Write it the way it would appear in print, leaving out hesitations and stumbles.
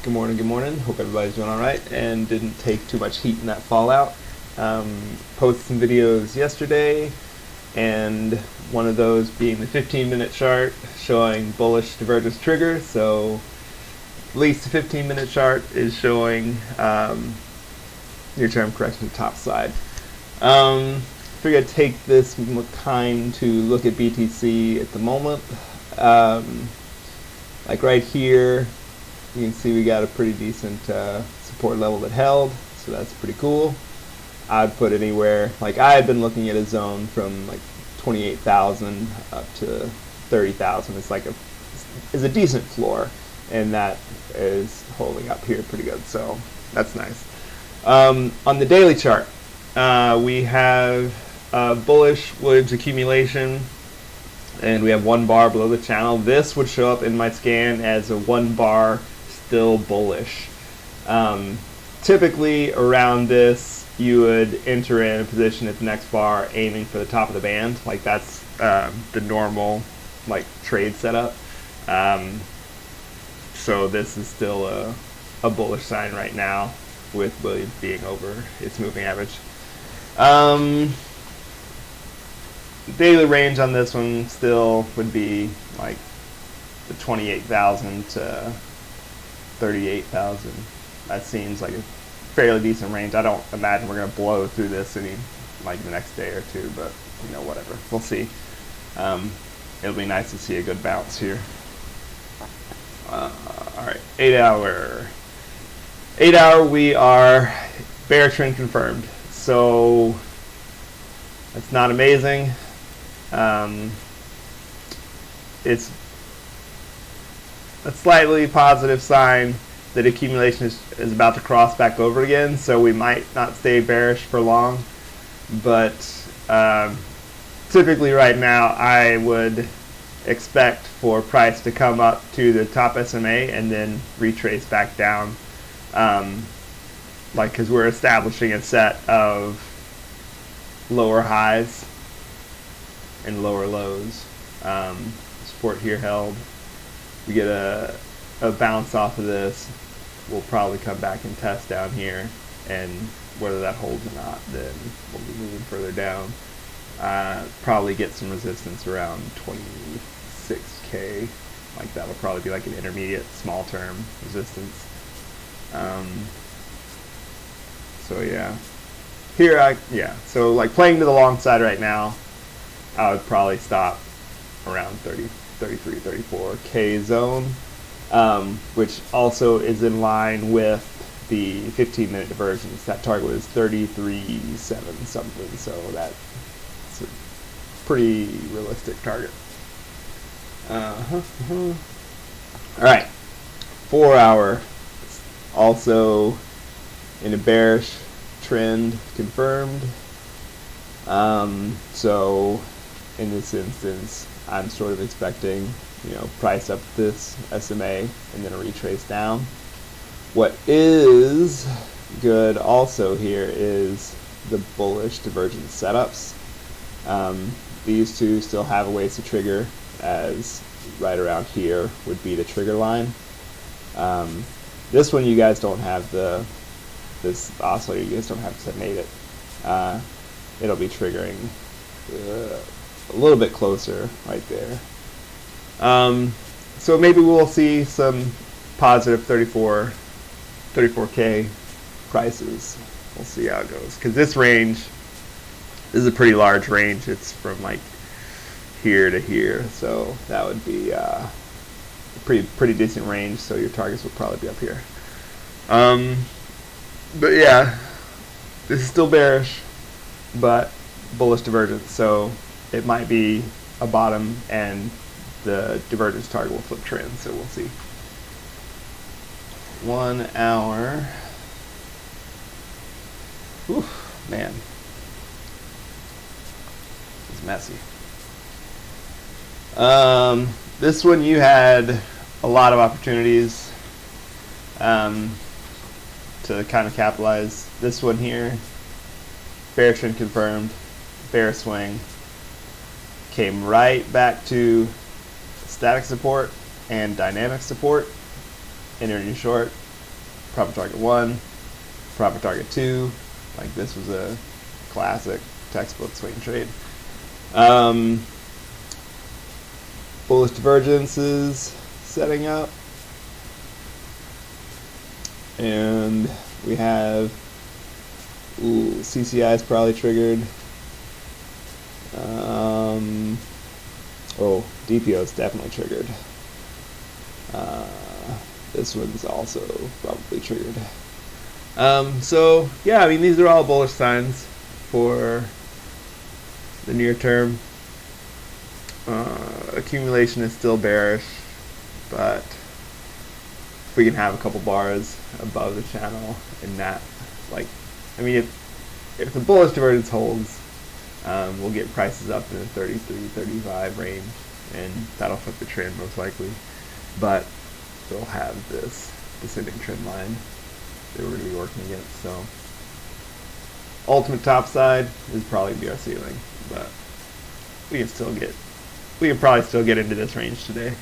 Good morning, good morning. Hope everybody's doing alright and didn't take too much heat in that fallout. Posted some videos yesterday, and one of those being the 15-minute chart showing bullish divergence trigger. So at least the 15-minute chart is showing near-term correction to the top side. Figured I'd take this time to look at BTC at the moment. Like right here, you can see we got a pretty decent support level that held, so that's pretty cool. I'd put anywhere, like I had been looking at a zone from like 28,000 up to 30,000. It's like is a decent floor, and that is holding up here pretty good, so that's nice. On the daily chart, we have bullish Williams accumulation, and we have 1 bar below the channel. This would show up in my scan as a 1 bar still bullish. Typically around this you would enter in a position at the next bar aiming for the top of the band. Like that's the normal like trade setup. So this is still a bullish sign right now with Williams being over its moving average. Daily range on this one still would be like the 28,000 to 38,000. That seems like a fairly decent range. I don't imagine we're going to blow through this any like the next day or two, but you know, whatever. We'll see. It'll be nice to see a good bounce here. All right, 8 hour. 8 hour, we are bear trend confirmed. So that's not amazing. It's a slightly positive sign that accumulation is about to cross back over again, so we might not stay bearish for long. But typically right now I would expect for price to come up to the top SMA and then retrace back down, like because we're establishing a set of lower highs and lower lows. Support here held. We get a bounce off of this. We'll probably come back and test down here, and whether that holds or not, then we'll be moving further down. Probably get some resistance around 26K. Like that will probably be like an intermediate small term resistance. So yeah. Here so like playing to the long side right now, I would probably stop around 33, 34K zone, which also is in line with the 15-minute divergence. That target was 33.7 something, so that's a pretty realistic target. All right, 4 hour, also in a bearish trend confirmed. So in this instance, I'm sort of expecting, price up this SMA and then a retrace down. What is good also here is the bullish divergence setups. These two still have a ways to trigger, as right around here would be the trigger line. This one you guys don't have this oscillator, you guys don't have to mate it. It'll be triggering a little bit closer right there. So maybe we'll see some positive 34K prices. We'll see how it goes, because this is a pretty large range. It's from like here to here, so that would be a pretty decent range. So your targets will probably be up here. But yeah, this is still bearish, but bullish divergence, so it might be a bottom and the divergence target will flip trend, so we'll see. 1 hour. Whew, man, it's messy. This one you had a lot of opportunities to kind of capitalize. This one here, bear trend confirmed, bear swing, came right back to static support and dynamic support, entered in short, profit target 1, profit target 2. Like this was a classic textbook swing trade. Bullish divergences setting up. And we have CCI is probably triggered. DPO is definitely triggered. This one's also probably triggered. So yeah, I mean these are all bullish signs for the near term. Accumulation is still bearish, but if we can have a couple bars above the channel in that, like, I mean, if the bullish divergence holds, we'll get prices up in the 33, 35 range, and that'll flip the trend most likely. But we'll have this descending trend line that we're going to be working against. So ultimate top side is probably be our ceiling, but we can probably still get into this range today.